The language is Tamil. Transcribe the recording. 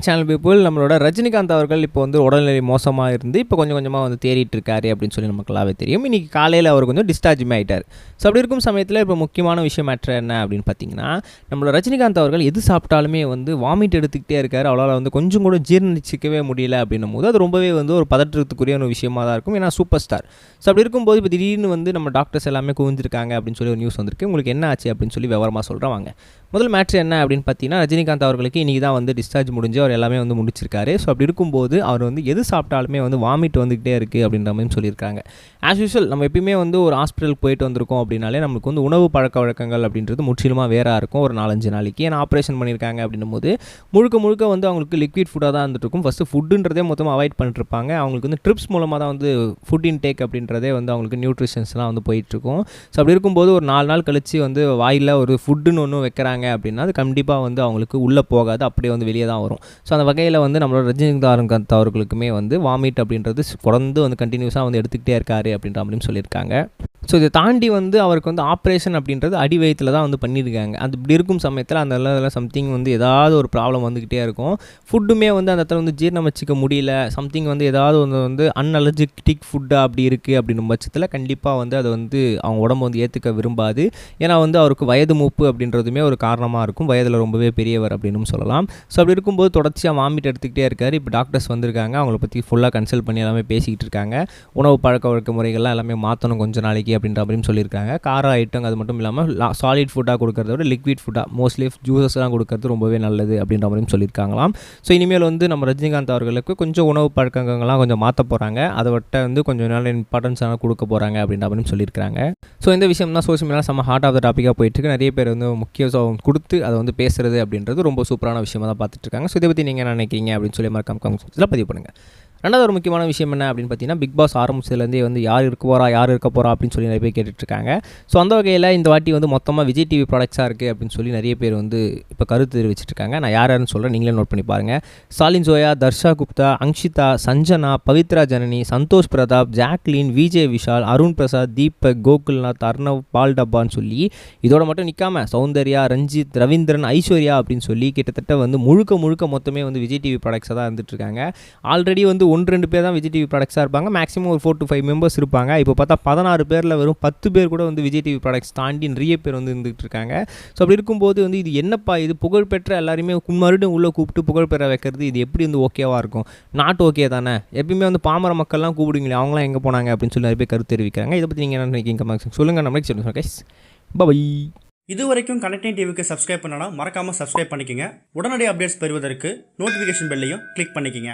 சேனல் பீப்புள் நம்மளோட ரஜினிகாந்த் அவர்கள் இப்போ வந்து உடல்நிலை மோசமாக இருந்து இப்போ கொஞ்சம் கொஞ்சமாக வந்து தேறிட்டு இருக்காரு அப்படின்னு சொல்லி நமக்கு நல்லாவே தெரியும். இன்றைக்கி காலையில் அவர் கொஞ்சம் டிஸ்சார்ஜுமே ஆகிட்டார். ஸோ அப்படி இருக்கும் சமயத்தில் இப்போ முக்கியமான விஷயம் மேட்ரு என்ன அப்படின்னு பார்த்தீங்கன்னா, நம்மளோட ரஜினிகாந்த் அவர்கள் எது சாப்பிட்டாலுமே வந்து வாமிட் எடுத்துக்கிட்டே இருக்கார். அவளால் வந்து கொஞ்சம் கூட ஜீர்ணிச்சிக்கவே முடியல அப்படின்னும் போது அது ரொம்பவே வந்து ஒரு பதற்றத்துக்குரிய ஒரு விஷயமாக தான் இருக்கும். ஏன்னா சூப்பர் ஸ்டார். ஸோ அப்படி இருக்கும்போது இப்போ திடீர்னு வந்து நம்ம டாக்டர்ஸ் எல்லாமே குவிஞ்சிருக்காங்க அப்படின்னு சொல்லி ஒரு நியூஸ் வந்திருக்கு. உங்களுக்கு என்ன ஆச்சு அப்படின்னு சொல்லி விவரமாக சொல்கிறேன் வாங்க. முதல் மேட்ரு என்ன அப்படின்னு பார்த்தீங்கன்னா, ரஜினிகாந்த் அவர்களுக்கு இன்றைக்கி தான் வந்து டிஸ்சார்ஜ் முடிஞ்சு அவர் எல்லாமே வந்து முடிச்சிருக்காரு. ஸோ அப்படி இருக்கும்போது அவர் வந்து எது சாப்பிட்டாலுமே வந்து வாமிட் வந்துக்கிட்டே இருக்குது அப்படின்ற மாதிரி சொல்லியிருக்காங்க. ஆஸ் யூஷுவல் நம்ம எப்பயுமே வந்து ஒரு ஹாஸ்பிட்டலுக்கு போயிட்டு வந்திருக்கோம் அப்படின்னாலே நமக்கு வந்து உணவு பழக்க வழக்கங்கள் அப்படின்றது முற்றிலுமாக வேறாக இருக்கும் ஒரு 4-5 நாளைக்கு. ஏன்னா ஆப்ரேஷன் பண்ணியிருக்காங்க அப்படின்னும் போது முழுக்க முழுக்க வந்து அவங்களுக்கு லிக்விட் ஃபுட்டாக தான் இருந்துட்டு இருக்கும். ஃபஸ்ட்டு ஃபுட்டுன்றதே மொத்தமாக அவாய்ட் பண்ணிட்டுருப்பாங்க. அவங்களுக்கு வந்து ட்ரிப்ஸ் மூலமாக தான் வந்து ஃபுட் இன்டேக் அப்படின்றதே வந்து அவங்களுக்கு நியூட்ரிஷன்ஸ்லாம் வந்து போயிட்டுருக்கும். ஸோ அப்படி இருக்கும்போது ஒரு 4 நாள் கழித்து வந்து வாயில் ஒரு ஃபுட்டுன்னு ஒன்று வைக்கிறாங்க அப்படின்னா அது கண்டிப்பாக வந்து அவங்களுக்கு உள்ளே போகாது, அப்படியே வந்து வெளியே தான் வரும். ஸோ அந்த வகையில் வந்து நம்மளோட ரஜினிகாந்த் அவர்களுக்குமே வந்து வாமிட் அப்படின்றது தொடர்ந்து வந்து கண்டினியூஸாக வந்து எடுத்துக்கிட்டே இருக்காரு அப்படின்ற மாதிரியும் சொல்லியிருக்காங்க. ஸோ இதை தாண்டி வந்து அவருக்கு வந்து ஆப்ரேஷன் அப்படின்றது அடி வயிற்றில் தான் வந்து பண்ணியிருக்காங்க. அது இப்படி இருக்கும் சமயத்தில் அந்த இடத்துல சம்திங் வந்து ஏதாவது ஒரு ப்ராப்ளம் வந்துக்கிட்டே இருக்கும். ஃபுட்டுமே வந்து அந்த இடத்துல வந்து ஜீரணம் வச்சுக்க முடியல, சம்திங் வந்து ஏதாவது ஒன்று வந்து அன்அலர்ஜிட்டிக் ஃபுட்டாக அப்படி இருக்குது அப்படின்னும் பட்சத்தில் கண்டிப்பாக வந்து அதை வந்து அவங்க உடம்பு வந்து ஏற்றுக்க விரும்பாது. ஏன்னா வந்து அவருக்கு வயது மூப்பு அப்படின்றதுமே ஒரு காரணமாக இருக்கும். வயதில் ரொம்பவே பெரியவர் அப்படின்னு சொல்லலாம். ஸோ அப்படி இருக்கும்போது தொடர்ச்சியாக வாமிட் எடுத்துக்கிட்டே இருக்கார். இப்போ டாக்டர்ஸ் வந்திருக்காங்க, அவங்கள பற்றி ஃபுல்லாக கன்சல்ட் பண்ணி எல்லாமே பேசிக்கிட்டு இருக்காங்க. உணவு பழக்க வழக்க முறைகள்லாம் எல்லாமே மாற்றணும் கொஞ்ச நாளைக்கு அப்படின்ற மாதிரியும் சொல்லியிருக்காங்க. கார ஐட்டம் அது மட்டும் இல்லாமல் சாலிட் ஃபுட்டாக கொடுக்கறத விட லிக்விட் ஃபுட்டாக மோஸ்ட்லி ஜூஸஸ்லாம் கொடுக்கறது ரொம்பவே நல்லது அப்படின்ற மாதிரியும் சொல்லியிருக்காங்களாம். ஸோ இனிமேல் வந்து நம்ம ரஜினிகாந்த் அவர்களுக்கு கொஞ்சம் உணவு பழக்கங்கள்லாம் கொஞ்சம் மாற்ற போகிறாங்க. அதை விட்ட வந்து கொஞ்சம் நல்ல இம்பார்ட்டன்ஸான கொடுக்க போகிறாங்க அப்படின்ற மாதிரியும் சொல்லியிருக்காங்க. ஸோ இந்த விஷயம் தான் சோஷியல் மீடியா செம்ம ஹார்ட் ஆஃப் த டாப்பிக்காக போயிட்டுருக்கு. நிறைய பேர் வந்து முக்கியத்துவம் கொடுத்து அதை வந்து பேசுகிறது அப்படின்றது ரொம்ப சூப்பரான விஷயமாக தான் பார்த்துட்டு இருக்காங்க. ஸோ இதை பற்றி நீங்கள் என்ன நினைக்கிறீங்க அப்படின்னு சொல்லி மறக்காம கமெண்ட்ஸில் பதிவு பண்ணுங்கள். ரெண்டாவது ஒரு முக்கியமான விஷயம் என்ன அப்படின்னு பார்த்தீங்கன்னா, பிக் பாஸ் ஆரம்பிச்சதுலேருந்தே வந்து யார் இருக்க போகிறா அப்படின்னு சொல்லி நிறைய பேர் கேட்டுட்ருக்காங்க. ஸோ அந்த வகையில் இந்த வாட்டி வந்து மொத்தமாக விஜய் டிவி ப்ராடக்ட்ஸாக இருக்குது அப்படின்னு சொல்லி நிறைய பேர் வந்து இப்போ கருத்து தெரிவிச்சிட்ருக்காங்க. நான் யாருன்னு சொல்கிறேன், நீங்களே நோட் பண்ணி பாருங்கள். ஸ்டாலின் ஜோயா, தர்ஷா குப்தா, அங்ஷிதா, சஞ்சனா, பவித்ரா ஜனனி, சந்தோஷ் பிரதாப், ஜாக்லின், விஜய் விஷால், அருண் பிரசாத், தீபக், கோகுல்நாத், அர்ணவ், பால் டப்பான்னு சொல்லி இதோட மட்டும் நிற்காமல் சௌந்தர்யா, ரஞ்சித், ரவீந்திரன், ஐஸ்வர்யா அப்படின்னு சொல்லி கிட்டத்தட்ட வந்து முழுக்க மொத்தமே வந்து விஜய் டிவி ப்ராடக்ட்ஸாக தான் இருந்துகிட்ருக்காங்க. ஆல்ரெடி வந்து 1-2 பேர் தான் விஜய் டிவி ப்ராடக்ட்ஸாக இருப்பாங்க. மேக்ஸிமம் ஒரு 4 to 5 மெம்பர்ஸ் இருப்பாங்க. இப்போ பார்த்தா 16 பேரில் வெறும் 10 பேர் கூட வந்து விஜய் டிவி ப்ராடக்ட்ஸ் தாண்டி நிறைய பேர் வந்து இருந்துகிட்டு இருக்காங்க. ஸோ அப்படி இருக்கும்போது வந்து இது என்னப்பா இது புகழ்பெற்ற எல்லாருமே மறுபடியும் உள்ளே கூப்பிட்டு புகழ்பெற வைக்கிறது இது எப்படி வந்து ஓகேவாக இருக்கும்? நாட் ஓகே தானே? எப்பயுமே வந்து பாமர மக்கள்லாம் கூப்பிடுங்களே, அவங்களாம் எங்கே போனாங்க அப்படின்னு சொல்லி நிறைய பேர் கருத்து தெரிவிக்கிறாங்க. இதை பற்றி நீங்கள் என்ன நினைக்கிறீங்க? சொல்லுங்கள். நம்மளுக்கு சொல்லுங்கள் கைஸ். பை. இது வரைக்கும் கனெக்டிங் டிவிக்கு சப்ஸ்கிரைப் பண்ணனா மறக்காமல் சப்ஸ்கிரைப் பண்ணிக்கங்க. உடனடி அப்டேட்ஸ் பெறுவதற்கு நோட்டிஃபிகேஷன் பெல்லையும் கிளிக் பண்ணிக்கங்க.